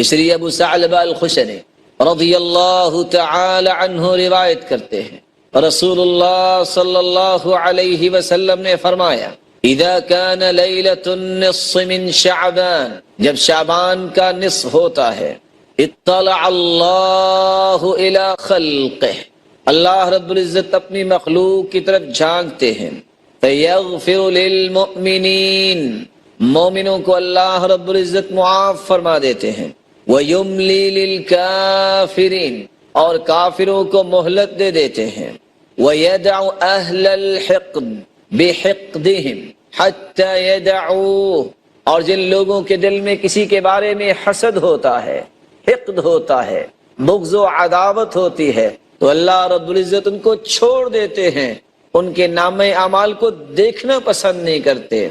اس لیے ابو ثعلبہ الخشنی رضی اللہ تعالی عنہ روایت کرتے ہیں رسول اللہ صلی اللہ علیہ وسلم نے فرمایا اذا كان لیلۃ النصف من شعبان، جب شعبان کا نصف ہوتا ہے، اطلع اللہ الی خلقہ، اللہ رب العزت اپنی مخلوق کی طرف جھانکتے ہیں، فیغفر للمؤمنین، مومنوں کو اللہ رب العزت معاف فرما دیتے ہیں، ویملی للکافرین، اور کافروں کو مہلت دے دیتے ہیں، ویدع اہل الحقد بحقدہم حتی یدعوہ، اور جن لوگوں کے دل میں کسی کے بارے میں حسد ہوتا ہے، حقد ہوتا ہے، بغض و عداوت ہوتی ہے، تو اللہ رب العزت ان کو چھوڑ دیتے ہیں، ان کے نام اعمال کو دیکھنا پسند نہیں کرتے،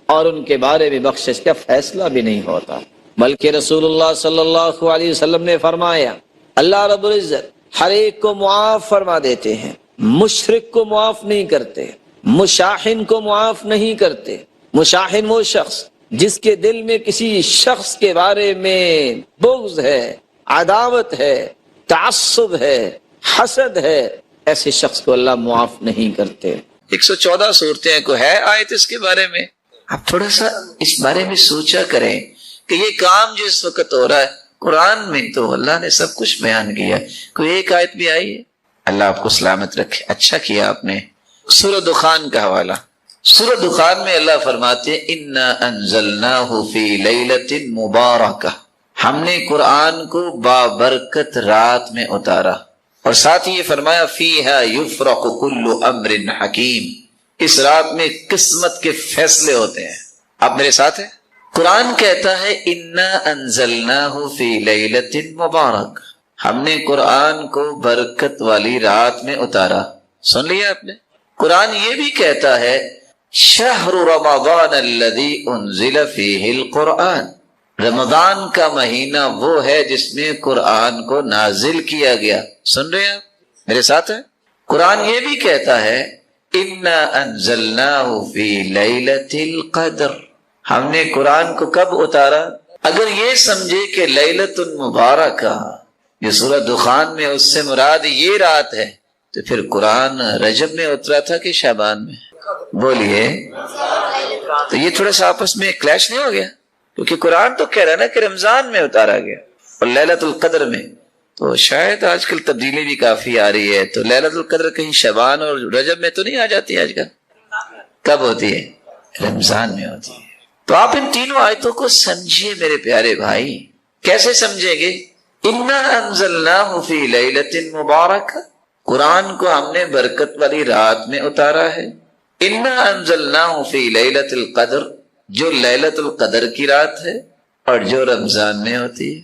اور ان کے بارے میں بخشش کا فیصلہ بھی نہیں ہوتا۔ بلکہ رسول اللہ صلی اللہ علیہ وسلم نے فرمایا اللہ رب العزت ہر ایک کو معاف فرما دیتے ہیں، مشرک کو معاف نہیں کرتے، مشاحن کو معاف نہیں کرتے۔ مشاحن وہ شخص جس کے دل میں کسی شخص کے بارے میں بغض ہے، عداوت ہے، تعصب ہے، حسد ہے، ایسے شخص کو اللہ معاف نہیں کرتے۔ 114 صورتیں کو ہے آیت اس کے بارے میں، آپ تھوڑا سا اس بارے میں سوچا کریں کہ یہ کام جو اس وقت ہو رہا ہے قرآن میں تو اللہ نے سب کچھ بیان کیا ہے، کوئی ایک آیت بھی آئی ہے؟ اللہ آپ کو سلامت رکھے، اچھا کیا آپ نے۔ سورہ دخان کا حوالہ، سورہ دخان میں اللہ فرماتے ہیں انا انزلناہ فی لیلۃ مبارکہ، ہم نے قرآن کو بابرکت رات میں اتارا، اور ساتھ ہی یہ فرمایا فیہا یفرق کل امر حکیم، اس رات میں قسمت کے فیصلے ہوتے ہیں۔ آپ میرے ساتھ ہیں؟ قرآن کہتا ہے انا انزلناہ فی لیلۃ مبارک، ہم نے قرآن کو برکت والی رات میں اتارا۔ سن لیا آپ نے؟ قرآن یہ بھی کہتا ہے شہر رمضان الذی انزل فیہ القرآن، رمضان کا مہینہ وہ ہے جس میں قرآن کو نازل کیا گیا۔ سن رہے ہیں آپ میرے ساتھ ہیں؟ قرآن یہ بھی کہتا ہے انا انزلناہ فی لیلۃ القدر، ہم نے قرآن کو کب اتارا؟ اگر یہ سمجھے کہ لیلۃ المبارکہ یہ سورہ دخان میں اس سے مراد یہ رات ہے، تو پھر قرآن رجب میں اترا تھا کہ شعبان میں؟ بولیے، تو یہ تھوڑا سا آپس میں کلیش نہیں ہو گیا؟ کیونکہ قرآن تو کہہ رہا نا کہ رمضان میں اتارا گیا اور لیلۃ القدر میں، تو شاید آج کل تبدیلی بھی کافی آ رہی ہے، تو لیلۃ القدر کہیں شعبان اور رجب میں تو نہیں آ جاتی آج کل؟ کب ہوتی ہے؟ رمضان میں ہوتی ہے۔ تو آپ ان تینوں آیتوں کو سمجھیے میرے پیارے بھائی۔ کیسے سمجھیں گے؟ انا انزلناہ فی لیلۃ مبارکہ، قرآن کو ہم نے برکت والی رات میں اتارا ہے۔ انا انزلناہ فی لیلۃ القدر، جو لیلۃ القدر کی رات ہے اور جو رمضان میں ہوتی ہے۔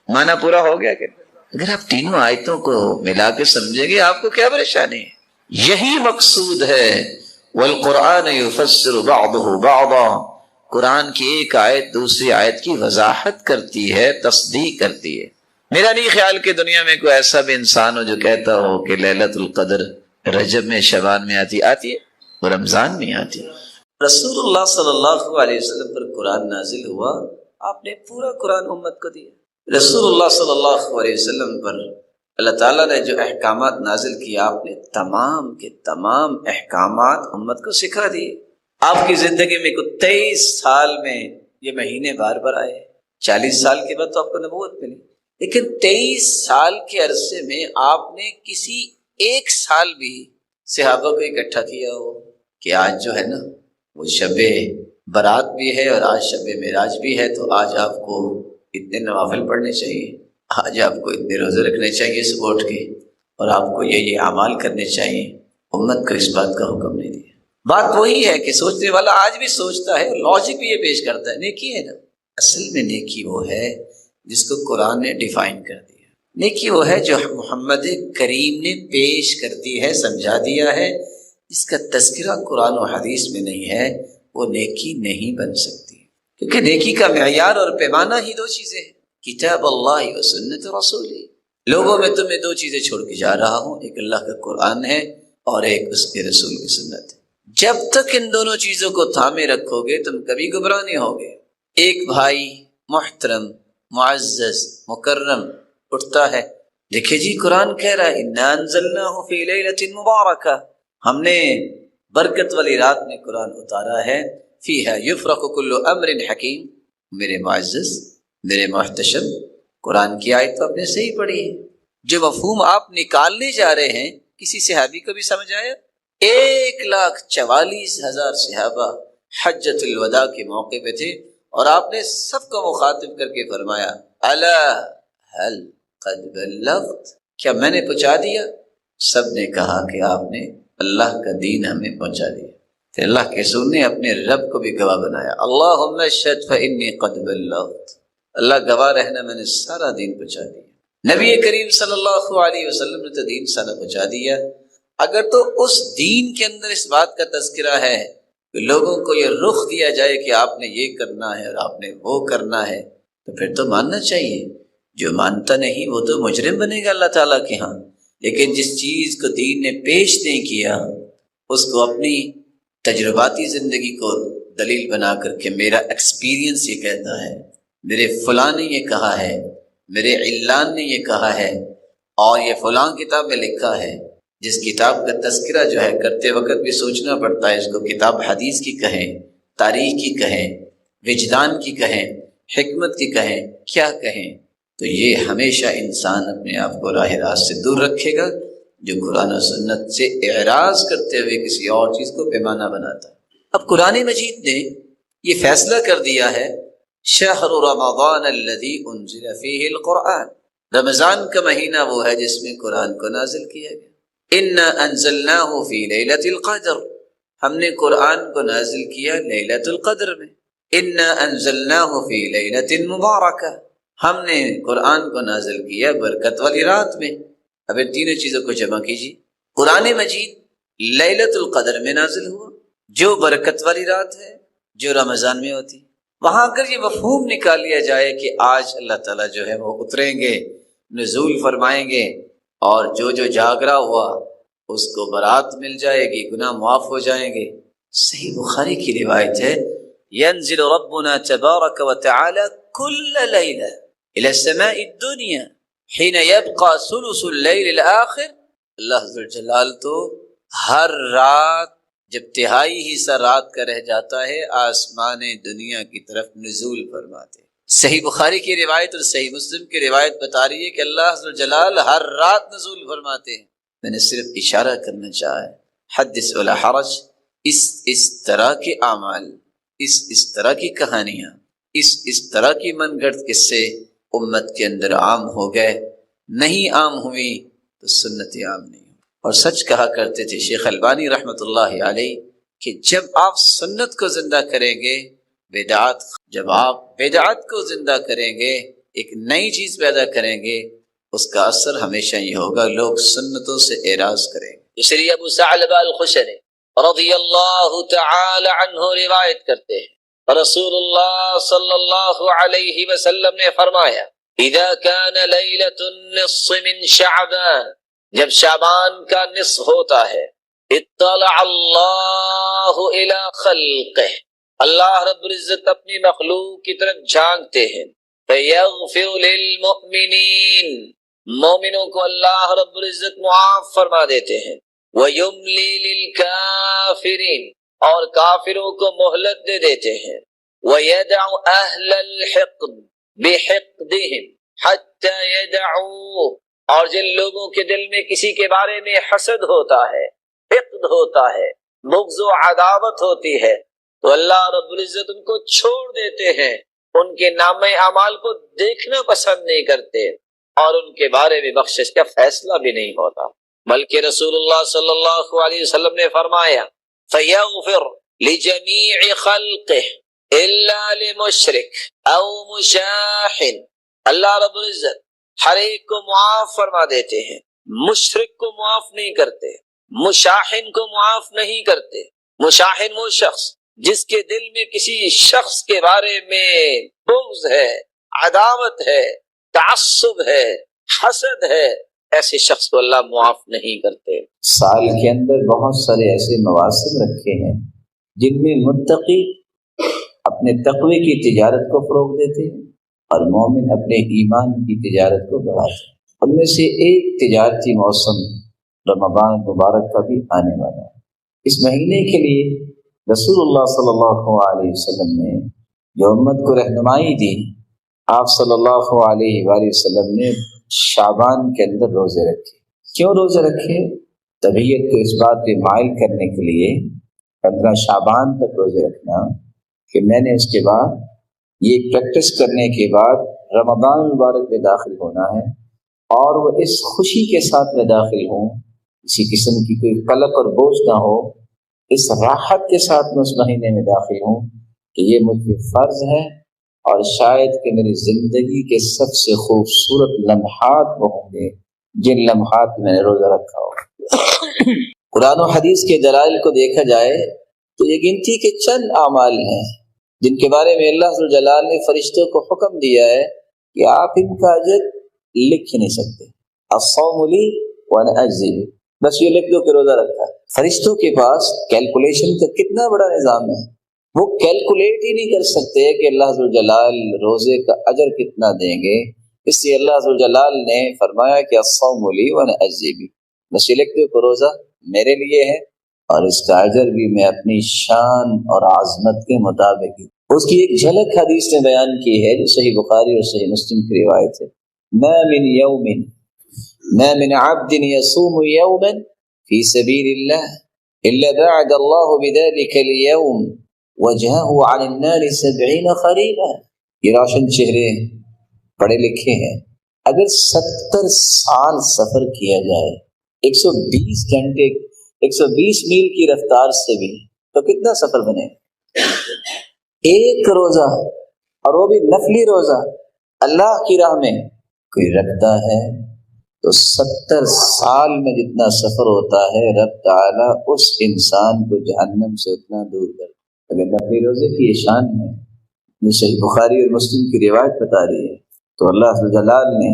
معنی پورا ہو گیا کہ اگر آپ تینوں آیتوں کو ملا کے سمجھیں گے آپ کو کیا پریشانی ہے؟ یہی مقصود ہے والقرآن یفسر بعضہ بعضا، قرآن کی ایک آیت دوسری آیت کی وضاحت کرتی ہے، تصدیق کرتی ہے۔ میرا نہیں خیال کہ دنیا میں کوئی ایسا بھی انسان ہو جو کہتا ہو کہ لیلۃ القدر رجب میں شعبان میں آتی ہے اور رمضان میں آتی ہے۔ رسول اللہ صلی اللہ علیہ وسلم پر قرآن نازل ہوا، آپ نے پورا قرآن امت کو دیا۔ رسول اللہ صلی اللہ علیہ وسلم پر اللہ تعالیٰ نے جو احکامات نازل کیا، آپ نے تمام کے تمام احکامات امت کو سکھا دیے۔ آپ کی زندگی میں کوئی 23 سال میں یہ مہینے بار بار آئے، 40 سال کے بعد تو آپ کو نبوت ملی، لیکن 23 سال کے عرصے میں آپ نے کسی ایک سال بھی صحابہ کو اکٹھا کیا ہو کہ آج جو ہے نا وہ شب برات بھی ہے اور آج شب معراج بھی ہے، تو آج آپ کو اتنے نوافل پڑھنے چاہیے، آج آپ کو اتنے روزے رکھنے چاہیے صبح اٹھ کے، اور آپ کو یہ اعمال کرنے چاہیے۔ امت کو اس بات کا حکم نہیں دیا۔ بات وہی ہے کہ سوچنے والا آج بھی سوچتا ہے، لاجک بھی یہ پیش کرتا ہے، نیکی ہے نا، اصل میں نیکی وہ ہے جس کو قرآن نے ڈیفائن کر دیا۔ نیکی وہ ہے جو محمد کریم نے پیش کر دی ہے، سمجھا دیا ہے، اس کا تذکرہ قرآن و حدیث میں نہیں ہے، وہ نیکی نہیں بن سکتی، کیونکہ نیکی کا معیار اور پیمانہ ہی دو چیزیں ہیں، کتاب اللہ و سنت رسولی۔ لوگوں میں تمہیں دو چیزیں چھوڑ کے جا رہا ہوں، ایک اللہ کا قرآن ہے اور ایک اس کے رسول کی سنت ہے۔ جب تک ان دونوں چیزوں کو تھامے رکھو گے تم کبھی گمراہ نہیں ہوگے۔ ایک بھائی محترم معزز مکرم اٹھتا ہے۔ دیکھیں جی قرآن کہہ رہا ہے اِنَّا أَنزَلْنَاهُ فِي لَيْلَةٍ مُبَارَكَةٍ، ہم نے برکت والی رات میں قرآن اتارا ہے، فِيهَا يُفْرَقُ كُلُّ أَمْرٍ حَكِيمٍ۔ میرے معزز، میرے محتشم، قرآن کی آیت تو آپ نے صحیح پڑھی ہے، جو مفہوم آپ نکالنے جا رہے ہیں کسی صحابی کو بھی سمجھ آیا؟ 1,44,000 صحابہ حجۃ الوداع کے موقع پہ تھے اور آپ نے سب کو مخاطب کر کے فرمایا الا هل قد بلغت، کیا میں نے پہنچا دیا؟ سب نے کہا کہ آپ نے اللہ کا دین ہمیں پہنچا دیا۔ تو اللہ کے رسول نے اپنے رب کو بھی گواہ بنایا، اللہم اشہد فانی قد بلغت، اللہ گواہ رہنا میں نے سارا دین پہنچا دیا۔ نبی کریم صلی اللہ علیہ وسلم نے تو دین سارا پہنچا دیا۔ اگر تو اس دین کے اندر اس بات کا تذکرہ ہے کہ لوگوں کو یہ رخ دیا جائے کہ آپ نے یہ کرنا ہے اور آپ نے وہ کرنا ہے، تو پھر تو ماننا چاہیے۔ جو مانتا نہیں وہ تو مجرم بنے گا اللہ تعالیٰ کے ہاں۔ لیکن جس چیز کو دین نے پیش نہیں کیا اس کو اپنی تجرباتی زندگی کو دلیل بنا کر کے میرا ایکسپیرینس یہ کہتا ہے، میرے فلاں نے یہ کہا ہے، میرے علان نے یہ کہا ہے، اور یہ فلاں کتاب میں لکھا ہے۔ جس کتاب کا تذکرہ جو ہے کرتے وقت بھی سوچنا پڑتا ہے، اس کو کتاب حدیث کی کہیں، تاریخ کی کہیں، وجدان کی کہیں، حکمت کی کہیں، کیا کہیں، تو یہ ہمیشہ انسان اپنے آپ کو راہ راست سے دور رکھے گا جو قرآن و سنت سے اعراض کرتے ہوئے کسی اور چیز کو پیمانہ بناتا ہے۔ اب قرآن مجید نے یہ فیصلہ کر دیا ہے شہر رمضان الذی انزل فیہ القرآن، رمضان کا مہینہ وہ ہے جس میں قرآن کو نازل کیا گیا۔ انا انزلناہ فی لیلۃ القدر، ہم نے قرآن کو نازل کیا لیلۃ القدر میں۔ انا انزلناہ فی لیلۃ مبارکہ، ہم نے قرآن کو نازل کیا برکت والی رات میں۔ اب ان تینوں چیزوں کو جمع کیجیے، قرآن مجید لیلۃ القدر میں نازل ہوا جو برکت والی رات ہے، جو رمضان میں ہوتی۔ وہاں اگر یہ مفہوم نکال لیا جائے کہ آج اللہ تعالیٰ جو ہے وہ اتریں گے، نزول فرمائیں گے، اور جو جو جاگرا ہوا اس کو برات مل جائے گی، گناہ معاف ہو جائیں گے۔ صحیح بخاری کی روایت ہے ينزل ربنا تبارك وتعالى كل ليلة إلى السماء الدنيا حين يبقى ثلث الليل الآخر، اللہ ذو الجلال تو ہر رات جب تہائی حصہ رات کا رہ جاتا ہے آسمان دنیا کی طرف نزول فرماتے۔ صحیح بخاری کی روایت اور صحیح مسلم کی روایت بتا رہی ہے کہ اللہ ذو الجلال ہر رات نزول فرماتے ہیں۔ میں نے صرف اشارہ کرنا چاہا ہے، حدث ولا حرج، اس طرح کے اعمال، اس طرح کی کہانیاں، اس طرح کی من گھڑت قصے امت کے اندر عام ہو گئے، نہیں عام ہوئی تو سنت عام نہیں ہوئی۔ اور سچ کہا کرتے تھے شیخ البانی رحمۃ اللہ علیہ کہ جب آپ سنت کو زندہ کریں گے جب آپ بدعت کو زندہ کریں گے، ایک نئی چیز پیدا کریں گے، اس کا اثر ہمیشہ یہ ہوگا لوگ سنتوں سے اعراض کریں گے۔ اس لیے ابو ثعلبہ الخشنی رضی اللہ تعالی عنہ روایت کرتے ہیں رسول اللہ صلی اللہ علیہ وسلم نے فرمایا اذا كان لیلۃ النصف من شعبان، جب شعبان کا نصف ہوتا ہے، اطلع اللہ الی خلقہ، اللہ رب العزت اپنی مخلوق کی طرف جھانکتے ہیں، فیغفر للمؤمنین، مومنوں کو اللہ رب العزت معاف فرما دیتے ہیں، ویملی للکافرین، اور کافروں کو مہلت دے دیتے ہیں، ویدع اہل الحقد بحقدہم حتی یدعوا، اور جن لوگوں کے دل میں کسی کے بارے میں حسد ہوتا ہے، حقد ہوتا ہے، بغض و عداوت ہوتی ہے، تو اللہ رب العزت ان کو چھوڑ دیتے ہیں، ان کے نامہ اعمال کو دیکھنا پسند نہیں کرتے، اور ان کے بارے میں بخشش کا فیصلہ بھی نہیں ہوتا۔ بلکہ رسول اللہ صلی اللہ علیہ وسلم نے فرمایا فَيَغْفِرْ لِجَمِيعِ خَلْقِهِ إِلَّا لِمُشْرِكٍ أَوْ مُشَاحٍ، اللہ رب العزت ہر ایک کو معاف فرما دیتے ہیں، مشرک کو معاف نہیں کرتے، مشاحن کو معاف نہیں کرتے۔ مشاحن وہ شخص جس کے دل میں کسی شخص کے بارے میں بغض ہے، عداوت ہے، تعصب ہے، حسد ہے، ایسے شخص کو اللہ معاف نہیں کرتے۔ سال کے اندر بہت سارے ایسے مواسم رکھے ہیں جن میں متقی اپنے تقوی کی تجارت کو فروغ دیتے ہیں، اور مومن اپنے ایمان کی تجارت کو بڑھاتے ہیں۔ ان میں سے ایک تجارتی موسم رمضان مبارک کا بھی آنے والا ہے۔ اس مہینے کے لیے رسول اللہ صلی اللہ علیہ وسلم نے جو امت کو رہنمائی دی، آپ صلی اللہ علیہ وآلہ وسلم نے شعبان کے اندر روزے رکھے۔ کیوں روزے رکھے؟ طبیعت کو اس بات پہ مائل کرنے کے لیے 15 شعبان تک روزے رکھنا کہ میں نے اس کے بعد یہ پریکٹس کرنے کے بعد رمضان مبارک میں داخل ہونا ہے، اور وہ اس خوشی کے ساتھ میں داخل ہوں، کسی قسم کی کوئی قلق اور بوجھ نہ ہو، اس راحت کے ساتھ میں اس مہینے میں داخل ہوں کہ یہ مجھ پہ فرض ہے، اور شاید کہ میری زندگی کے سب سے خوبصورت لمحات وہ ہوں گے جن لمحات میں نے روزہ رکھا ہو۔ قرآن و حدیث کے دلائل کو دیکھا جائے تو یہ گنتی کے چند اعمال ہیں جن کے بارے میں اللہ ذو الجلال نے فرشتوں کو حکم دیا ہے کہ آپ ان کا اجر لکھ ہی نہیں سکتے۔ الصوم لی وانا اجزی بہ، بس یہ لکھ دو کہ روزہ رکھا ہے۔ فرشتوں کے پاس کیلکولیشن کا کتنا بڑا نظام ہے، وہ کیلکولیٹ ہی نہیں کر سکتے کہ اللہ ذو الجلال روزے کا اجر کتنا دیں گے۔ اس لیے اللہ ذو الجلال نے فرمایا کہ الصوم لی وانا اجزی بہ، بس یہ لکھ دو کہ روزہ میرے لیے ہے، اور اس کا اجر بھی میں اپنی شان اور عظمت کے مطابق ہی۔ اس کی ایک جھلک حدیث نے بیان کی ہے جو صحیح بخاری اور صحیح مسلم کی روایت ہے، ما من عبد يصوم يوما في سبيل الله إلا بعد الله بذلك اليوم وجهه عن النار 70 خريفا۔ یہ روشن چہرے پڑھے لکھے ہیں، اگر 70 سال سفر کیا جائے 120 گھنٹے 120 میل کی رفتار سے بھی، تو کتنا سفر بنے؟ ایک روزہ، اور وہ بھی نفلی روزہ اللہ کی راہ میں کوئی رکھتا ہے تو 70 سال میں جتنا سفر ہوتا ہے رب تعالیٰ اس انسان کو جہنم سے اتنا دور کرتا۔ اگر نفلی روزے کی یہ شان ہے جو صحیح بخاری اور مسلم کی روایت بتا رہی ہے، تو اللہ ذو الجلال نے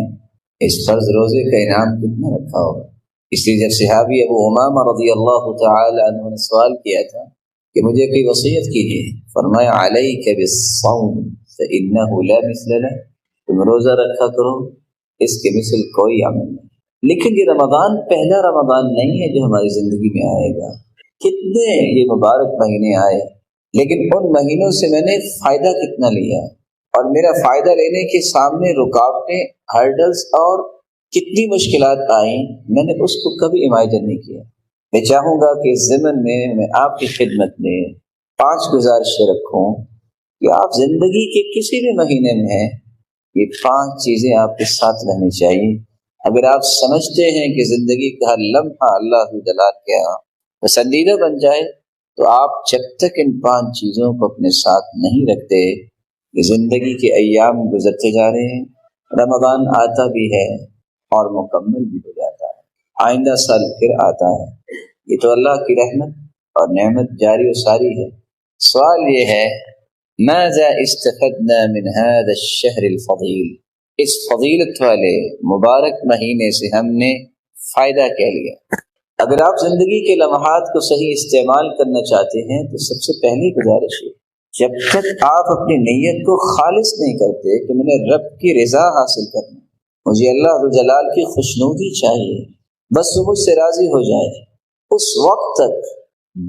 اس فرض روزے کا انعام کتنا رکھا ہوگا۔ اس لیے جب صحابی ابو امامہ رضی اللہ تعالی عنہ نے سوال کیا تھا کہ مجھے کوئی وصیت کیجیے، فرمایا علیک بالصوم فإنہ لا مثل لہ، تم روزہ رکھا کرو، اس کے مثل کوئی عمل نہیں۔ لیکن یہ رمضان پہلا رمضان نہیں ہے جو ہماری زندگی میں آئے گا، کتنے یہ مبارک مہینے آئے، لیکن ان مہینوں سے میں نے فائدہ کتنا لیا، اور میرا فائدہ لینے کے سامنے رکاوٹیں، ہرڈلز اور کتنی مشکلات آئیں، میں نے اس کو کبھی امیجن نہیں کیا۔ میں چاہوں گا کہ اس ضمن میں آپ کی خدمت میں 5 گزارشیں رکھوں کہ آپ زندگی کے کسی بھی مہینے میں ہیں، یہ 5 چیزیں آپ کے ساتھ رہنی چاہیے۔ اگر آپ سمجھتے ہیں کہ زندگی کا ہر لمحہ اللہ جلال کے یہاں پسندیدہ بن جائے، تو آپ جب تک ان 5 چیزوں کو اپنے ساتھ نہیں رکھتے، یہ زندگی کے ایام گزرتے جا رہے ہیں، رمضان آتا بھی ہے اور مکمل بھی ہو جاتا ہے، آئندہ سال پھر آتا ہے۔ یہ تو اللہ کی رحمت اور نعمت جاری و ساری ہے۔ سوال یہ ہے، ماذا استفدنا من هذا الشهر الفضیل، اس فضیلت والے مبارک مہینے سے ہم نے فائدہ کیا لیا؟ اگر آپ زندگی کے لمحات کو صحیح استعمال کرنا چاہتے ہیں تو سب سے پہلی گزارش ہے، جب تک آپ اپنی نیت کو خالص نہیں کرتے کہ میں نے رب کی رضا حاصل کرنا، مجھے اللہ ذو جلال کی خوشنودی چاہیے، بس وہ مجھ سے راضی ہو جائے، اس وقت تک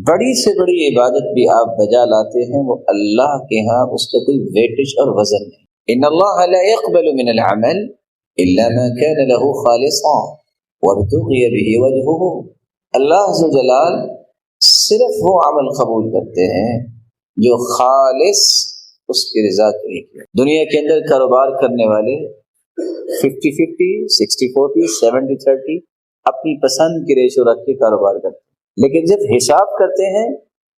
بڑی سے بڑی عبادت بھی آپ بجا لاتے ہیں، وہ اللہ کے ہاں اس کا کوئی ویٹج اور وزن نہیں۔ ان اللہ لا يقبل من العمل الا ما كان له خالصا وابتغي به وجهه، اللہ ذو جلال صرف وہ عمل قبول کرتے ہیں جو خالص اس کی رضا کے لیے کیا۔ دنیا کے اندر کاروبار کرنے والے 50-50 60-40 70-30 اپنی پسند کی ریشو رکھ کے کاروبار کرتے ہیں، لیکن جب حساب کرتے ہیں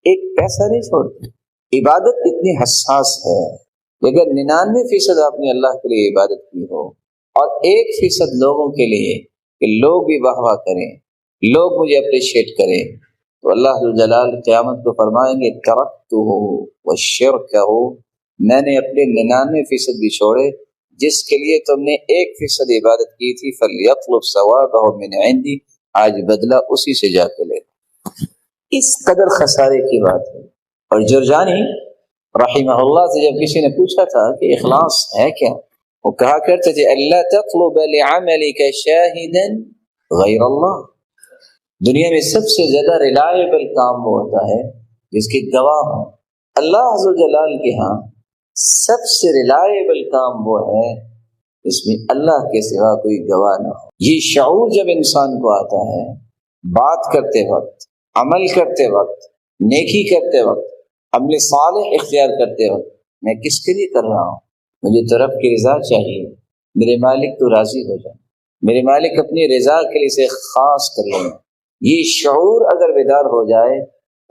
ایک پیسہ نہیں چھوڑتے۔ عبادت اتنی حساس ہے، اگر 99% آپ نے اللہ کے لیے عبادت کی ہو اور 1% لوگوں کے لیے کہ لوگ بھی واہ واہ کریں، لوگ مجھے اپریشیٹ کریں، تو اللہ جلال قیامت کو فرمائیں گے ترکتہ وشرکہ، میں نے اپنے 99% بھی چھوڑے جس کے لیے تم نے 1% عبادت کی تھی، فلیطلب ثوابہ من عندی، آج بدلہ اسی سے جا کے لے۔ اس قدر خسارے کی بات ہے۔ اور جرجانی رحمہ اللہ سے جب کسی نے پوچھا تھا کہ اخلاص ہے کیا، وہ کہا کرتے تھے اللہ تطلب لعملک شاہدا غیر اللہ. دنیا میں سب سے زیادہ ریلائبل کام وہ ہوتا ہے جس کے گواہ ہوں. اللہ عز و جلال کے ہاں سب سے ریلائبل کام وہ ہے اس میں اللہ کے سوا کوئی گواہ نہ ہو. یہ شعور جب انسان کو آتا ہے بات کرتے وقت، عمل کرتے وقت، نیکی کرتے وقت، عمل صالح اختیار کرتے وقت، میں کس کے لیے کر رہا ہوں؟ مجھے تو رب کی رضا چاہیے، میرے مالک تو راضی ہو جائے، میرے مالک اپنی رضا کے لیے سے خاص کر لیں. یہ شعور اگر بیدار ہو جائے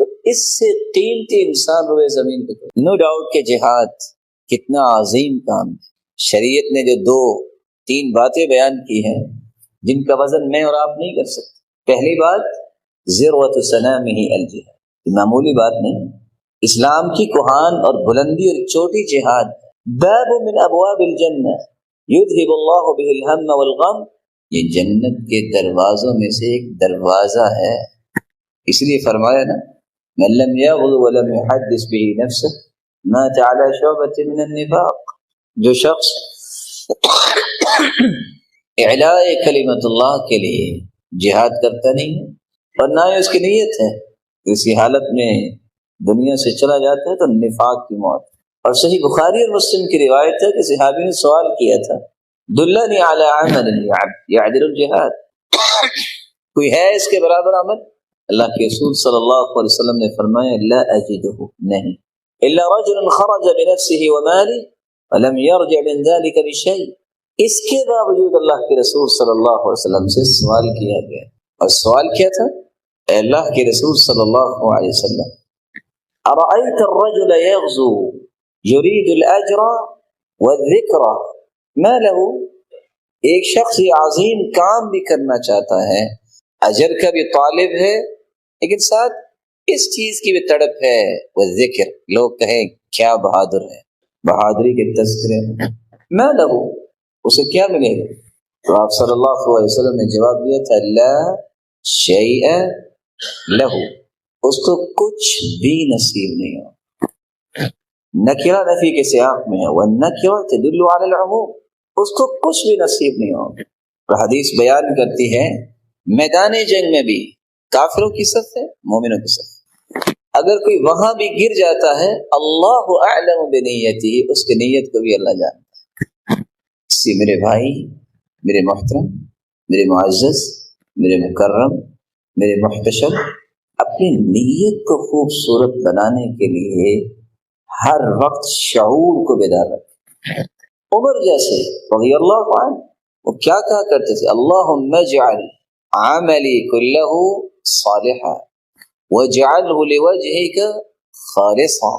تو اس سے قیمتی انسان روئے زمین پہ. نو ڈاؤٹ کہ جہاد کتنا عظیم کام ہے. شریعت نے جو 2-3 باتیں بیان کی ہیں جن کا وزن میں اور آپ نہیں کر سکتے. پہلی بات ذروۃ سنامہ الجہاد، معمولی بات نہیں. اسلام کی کوہان اور بلندی اور چوٹی جہاد. باب من ابواب الجنہ یذہب اللہ بہ الہم والغم، یہ جنت کے دروازوں میں سے ایک دروازہ ہے. اس لیے فرمایا نا من لم یغض ولم یحدث به نفسه مات علی شعبۃ من النفاق. جو شخص اعلاء کلمت اللہ کے لیے جہاد کرتا نہیں ہے اور نہ ہی اس کی نیت ہے، اسی حالت میں دنیا سے چلا جاتا ہے تو نفاق کی موت. اور صحیح بخاری اور مسلم کی روایت ہے کہ صحابی نے سوال کیا تھا دلنی علی عمل یعدل الجہاد، کوئی ہے اس کے برابر عمل؟ اللہ کے رسول صلی اللہ علیہ وسلم نے فرمایا لا اجدہ، نہیں، الا رجل خرج بنفسه وماله ولم يرجع من ذلك بشيء. اس کے باوجود اللہ کے رسول صلی اللہ علیہ وسلم سے سوال کیا گیا، اور سوال کیا تھا؟ اے اللہ کے رسول صلی اللہ علیہ وسلم ارأيت الرجل يغزو يريد الاجر والذکر ما له، ایک شخص یہ عظیم کام بھی کرنا چاہتا ہے، اجر کا بھی طالب ہے، لیکن ساتھ اس چیز کی بھی تڑپ ہے، وہ ذکر، لوگ کہیں کیا بہادر ہے، بہادری کے تذکرے. ما له، اسے کیا ملے گا؟ تو آپ صلی اللہ علیہ وسلم نے جواب دیا تھا لا شیء له، اس کو کچھ بھی نصیب نہیں ہو. نکرہ نفی کے سیاق میں ہے، والنکرہ تدل علی العموم، اس کو کچھ بھی نصیب نہیں ہو. اور حدیث بیان کرتی ہے میدان جنگ میں بھی کافروں کی صف ہے، مومنوں کی صف، اگر کوئی وہاں بھی گر جاتا ہے اللہ اعلم بنیتہ، اس کی نیت کو بھی اللہ جانتا ہے. اسی میرے بھائی، میرے محترم، میرے معزز، میرے مکرم، میرے محتشم، اپنی نیت کو خوبصورت بنانے کے لیے ہر وقت شعور کو بیدار رکھیں. عمر جیسے رضی اللہ عنہ وہ کیا کہا کرتے تھے اللہم اجعل عملی کلہ صالحا واجعلہ لوجہک خالصا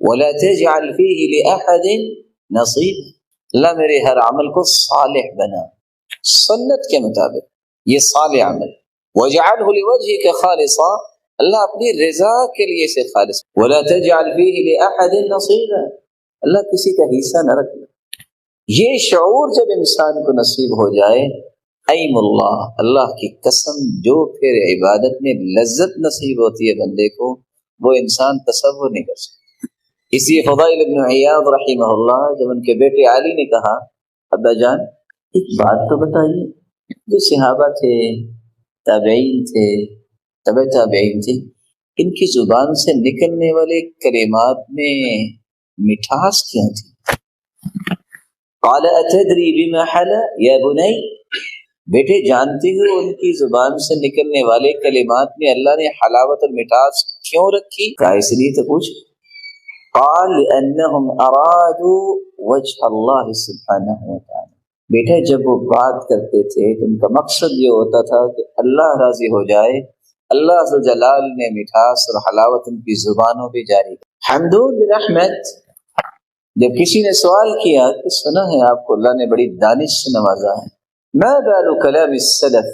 ولا تجعل فیہ لأحد نصیبا. اللہ میرے ہر عمل کو صالح بنا سنت کے مطابق، یہ صالح عمل. واجعلہ لوجہک خالصا، اللہ اپنی رضا کے لیے سے خالص. ولا تجعل فیہ لأحد نصیبا، اللہ کسی کا حصہ نہ رکھنا. یہ شعور جب انسان کو نصیب ہو جائے، ایم اللہ، اللہ کی قسم، جو پھر عبادت میں لذت نصیب ہوتی ہے بندے کو وہ انسان تصور نہیں کر سکتا. اس لیے فضائل ابن عیاض رحمہ اللہ جب ان کے بیٹے علی نے کہا ابا جان ایک بات تو بتائیے، جو صحابہ تھے، تابعین تھے، تبع تابعین تھے، ان کی زبان سے نکلنے والے کلمات میں مٹھاس کیوں تھی؟ قال اتدری بما حلا یا بنی، بیٹے جانتے ہو ان کی زبان سے نکلنے والے کلمات میں اللہ نے حلاوت اور مٹھاس کیوں رکھی؟ کہا اس لیے تو پوچھ. قال لانہم ارادوا وجہ اللہ سبحانہ وتعالی، بیٹا جب وہ بات کرتے تھے تو ان کا مقصد یہ ہوتا تھا کہ اللہ راضی ہو جائے. اللہ عز و جلال نے مٹھاس اور حلاوت ان کی زبانوں پہ جاری. حمدون بن احمد جب کسی نے سوال کیا کہ سنا ہے آپ کو اللہ نے بڑی دانش سے نوازا ہے، ما بال کلام السلف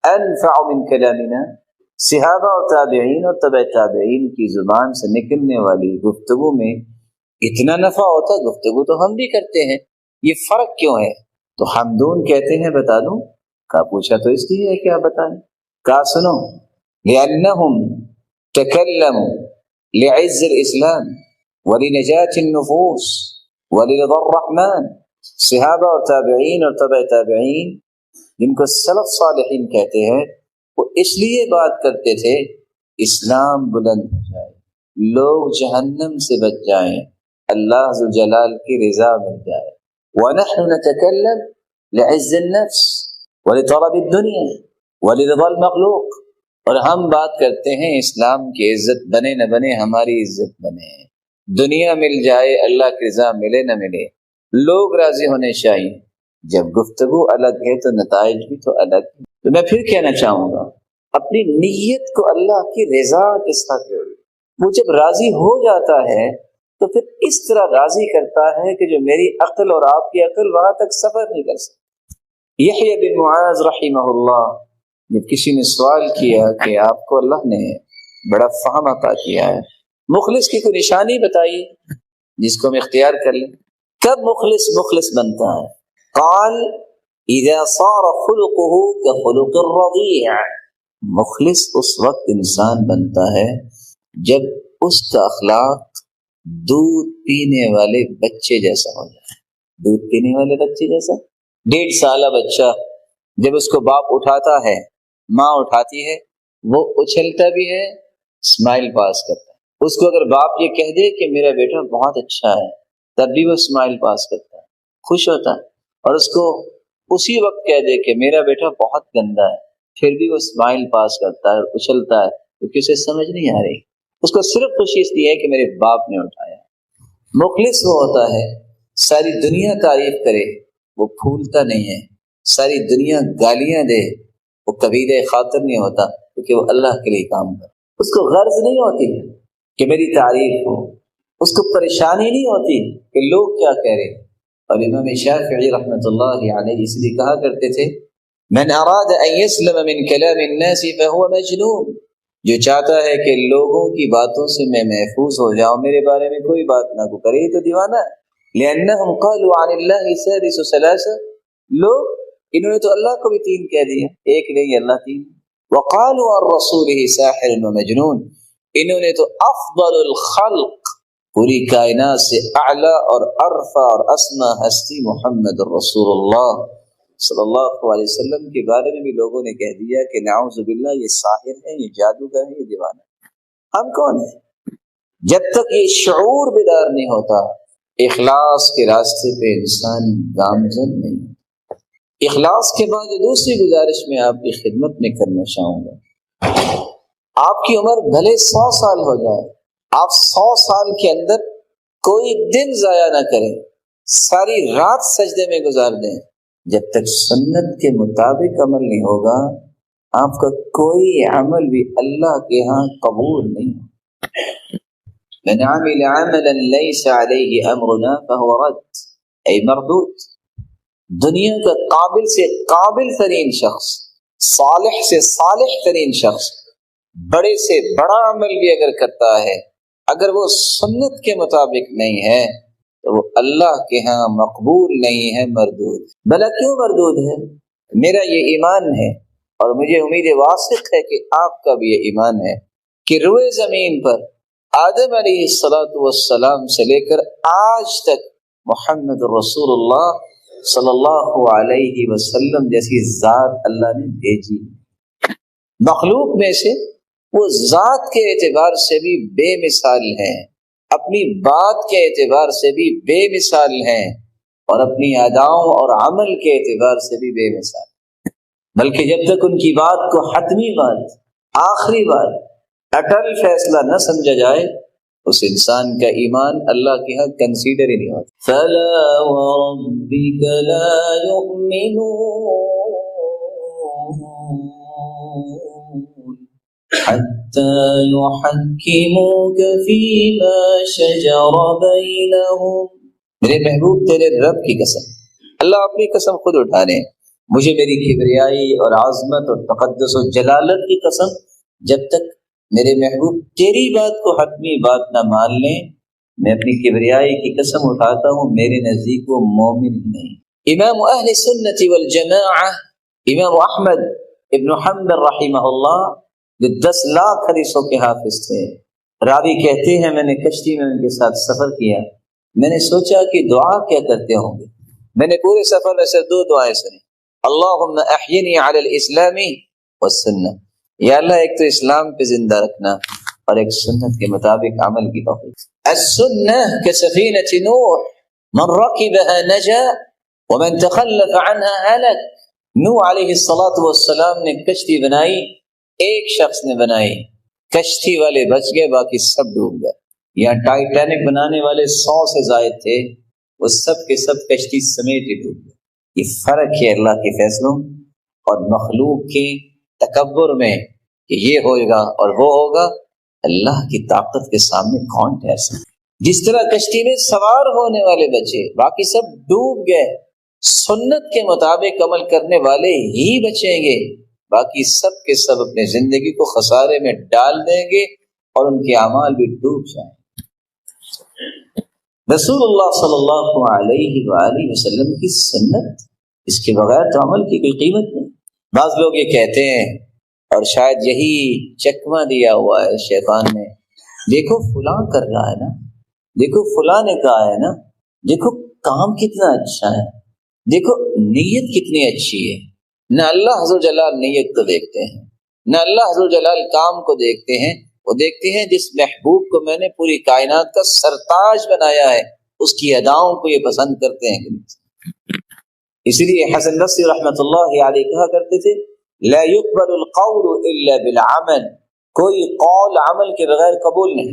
انفع من کلامنا، صحابہ اور تابعین اور تبع تابعین کی زبان سے نکلنے والی گفتگو میں اتنا نفع ہوتا، گفتگو تو ہم بھی کرتے ہیں، یہ فرق کیوں ہے؟ تو حمدون کہتے ہیں بتا دوں. کہا پوچھا تو اس لیے ہے کہ آپ بتائیں. کہا سنو لأنہم تکلموا لعز الاسلام ولنجاة النفوس ولرضا الرحمن صحابہ اور تابعین اور تبع تابعین جن کو سلف صالحین کہتے ہیں، وہ اس لیے بات کرتے تھے اسلام بلند ہو جائے، لوگ جہنم سے بچ جائیں، اللہ ذو جلال کی رضا مل جائے۔ وَنَحْنُ نَتَكَلَّمْ لِعِزِّ النَّفْس وَلِطَلَبِ الدُّنْيَا وَلِرِضَى الْمَخْلُوق، اور ہم بات کرتے ہیں اسلام کی عزت بنے نہ بنے، ہماری عزت بنے، دنیا مل جائے، اللہ کی رضا ملے نہ ملے، لوگ راضی ہونے چاہیے۔ جب گفتگو الگ ہے تو نتائج بھی تو الگ ہے۔ تو میں پھر کہنا چاہوں گا، اپنی نیت کو اللہ کی رضا کے ساتھ جوڑیں۔ وہ جب راضی ہو جاتا ہے تو پھر اس طرح راضی کرتا ہے کہ جو میری عقل اور آپ کی عقل وہاں تک سفر نہیں کر سکتی۔ یحییٰ بن معاذ رحمہ اللہ، جب کسی نے سوال کیا کہ آپ کو اللہ نے بڑا فہم عطا کیا ہے، مخلص کی کوئی نشانی بتائیے جس کو ہم اختیار کر لیں، کب مخلص بنتا ہے؟ قال اذا صار خلقه كخلق الرضيع، مخلص اس وقت انسان بنتا ہے جب اس کا اخلاق دودھ پینے والے بچے جیسا ہو جائے۔ دودھ پینے والے بچے جیسا، 1.5 سالہ بچہ جب اس کو باپ اٹھاتا ہے، ماں اٹھاتی ہے، وہ اچھلتا بھی ہے، اسمائل پاس کرتا ہے۔ اس کو اگر باپ یہ کہہ دے کہ میرا بیٹا بہت اچھا ہے، تب بھی وہ اسمائل پاس کرتا ہے، خوش ہوتا ہے۔ اور اس کو اسی وقت کہہ دے کہ میرا بیٹا بہت گندا ہے، پھر بھی وہ اسمائل پاس کرتا ہے اور اچھلتا ہے، کیونکہ اسے سمجھ نہیں آ رہی، اس کو صرف خوشی اس لیے ہے کہ میرے باپ نے اٹھایا۔ مخلص وہ ہوتا ہے ساری دنیا تعریف کرے وہ پھولتا نہیں ہے، ساری دنیا گالیاں دے وہ کبیرہ خاطر نہیں ہوتا، کیونکہ وہ اللہ کے لیے کام کرے۔ اس کو غرض نہیں ہوتی کہ میری تعریف ہو، اس کو پریشانی نہیں ہوتی کہ لوگ کیا کہہ رہے۔ اور امام شافعی رحمۃ اللہ علیہ اس لیے کہا کرتے تھے من اراد ان يسلم من كلام الناس فهو مجنون، جو چاہتا ہے کہ لوگوں کی باتوں سے میں محفوظ ہو جاؤں، میرے بارے میں کوئی بات نہ کو کرے، تو دیوانہ ہے۔ لأنهم قالوا عن الله ثالث ثلاثة، لوگ انہوں نے تو اللہ کو بھی 3 کہہ دیا، ایک نہیں اللہ 3۔ وقالوا عن رسوله ساحر ومجنون، انہوں نے تو افضل الخلق، پوری کائنات سے اعلیٰ اور ارفع اور اسما ہستی محمد رسول اللہ صلی اللہ علیہ وسلم کے بارے میں بھی لوگوں نے کہہ دیا کہ نعوذ باللہ یہ ساحر ہے، یہ جادوگر ہے، یہ دیوانہ ہے۔ ہم کون ہیں؟ جب تک یہ شعور بیدار نہیں ہوتا، اخلاص کے راستے پہ انسان گامزن نہیں۔ اخلاص کے بعد دوسری گزارش میں آپ کی خدمت میں کرنا چاہوں گا، آپ کی عمر بھلے 100 سال ہو جائے، آپ 100 سال کے اندر کوئی دن ضائع نہ کریں، ساری رات سجدے میں گزار دیں، جب تک سنت کے مطابق عمل نہیں ہوگا آپ کا کوئی عمل بھی اللہ کے ہاں قبول نہیں ہوگا۔ من عمل عملا ليس عليه امرنا فهو رد، اے مردود۔ دنیا کا قابل سے قابل ترین شخص، صالح سے صالح ترین شخص، بڑے سے بڑا عمل بھی اگر کرتا ہے، اگر وہ سنت کے مطابق نہیں ہے تو وہ اللہ کے ہاں مقبول نہیں ہے، مردود۔ بھلا کیوں مردود ہے؟ میرا یہ ایمان ہے اور مجھے امید واثق ہے کہ آپ کا بھی یہ ایمان ہے کہ روئے زمین پر آدم علیہ السلام سے لے کر آج تک محمد رسول اللہ صلی اللہ علیہ وسلم جیسی ذات اللہ نے بھیجی، مخلوق میں سے وہ ذات کے اعتبار سے بھی بے مثال ہیں، اپنی بات کے اعتبار سے بھی بے مثال ہیں، اور اپنی اداؤں اور عمل کے اعتبار سے بھی بے مثال، بلکہ جب تک ان کی بات کو حتمی بات، آخری بات، اٹل فیصلہ نہ سمجھا جائے، اس انسان کا ایمان اللہ کے ہاں کنسیڈر ہی نہیں ہوتا۔ فَلَا وَرَبِّكَ لَا يُؤْمِنُونَ حَتَّى يُحَكِّمُوكَ فِيمَا شَجَرَ بَيْنَهُمْ، میرے محبوب تیرے رب کی قسم، اللہ اپنی قسم خود اٹھا رہے ہیں، مجھے میری کبریائی اور عظمت اور تقدس و جلالت کی قسم، جب تک میرے محبوب تیری بات کو حتمی بات نہ مان لیں، میں اپنی کبریائی کی قسم اٹھاتا ہوں، میرے نزدیک وہ مومن ہی نہیں۔ امام اہل سنت والجماعہ امام احمد ابن حنبل رحمہ اللہ جو 10 لاکھ حدیثوں کے حافظ تھے، راوی کہتے ہیں میں نے کشتی میں ان کے ساتھ سفر کیا، میں نے سوچا کہ دعا کیا کرتے ہوں گے، میں نے پورے سفر میں صرف 2 دعائیں سنی، اللہم احینی علی الاسلام والسنہ، یا اللہ ایک تو اسلام پہ زندہ رکھنا اور ایک سنت کے مطابق عمل کی توفیق۔ السنہ کسفینۃ نوح من رکبها نجا ومن تخلف عنها ہلک۔ نوح علیہ السلام نے کشتی بنائی، ایک شخص نے بنائی، کشتی والے بچ گئے، باقی سب ڈوب گئے۔ یہاں ٹائٹینک بنانے والے 100 سے زائد تھے، وہ سب کے سب کشتی سمیت ہی ڈوب گئے۔ یہ فرق ہے اللہ کے فیصلوں اور مخلوق کے تکبر میں کہ یہ ہوگا اور وہ ہوگا۔ اللہ کی طاقت کے سامنے کون ٹھہر سکتا؟ جس طرح کشتی میں سوار ہونے والے بچے، باقی سب ڈوب گئے، سنت کے مطابق عمل کرنے والے ہی بچیں گے، باقی سب کے سب اپنے زندگی کو خسارے میں ڈال دیں گے اور ان کے اعمال بھی ڈوب جائیں گے۔ رسول اللہ صلی اللہ علیہ وآلہ وسلم کی سنت، اس کے بغیر تو عمل کی کوئی قیمت نہیں۔ بعض لوگ یہ کہتے ہیں، اور شاید یہی چکمہ دیا ہوا ہے شیطان نے، دیکھو فلاں کر رہا ہے نا، دیکھو فلاں نے کہا ہے نا، دیکھو کام کتنا اچھا ہے، دیکھو نیت کتنی اچھی ہے۔ نہ اللہ حضر جلال نیت کو دیکھتے ہیں، نہ اللہ حضر جلال کام کو دیکھتے ہیں، وہ دیکھتے ہیں جس محبوب کو میں نے پوری کائنات کا سرتاج بنایا ہے اس کی اداؤں کو یہ پسند کرتے ہیں۔ اسی لیے حسن بصری رحمۃ اللہ علیہ کہا کرتے تھے، لا يقبل القول الا بالعمل، کوئی قول عمل کے بغیر قبول نہیں۔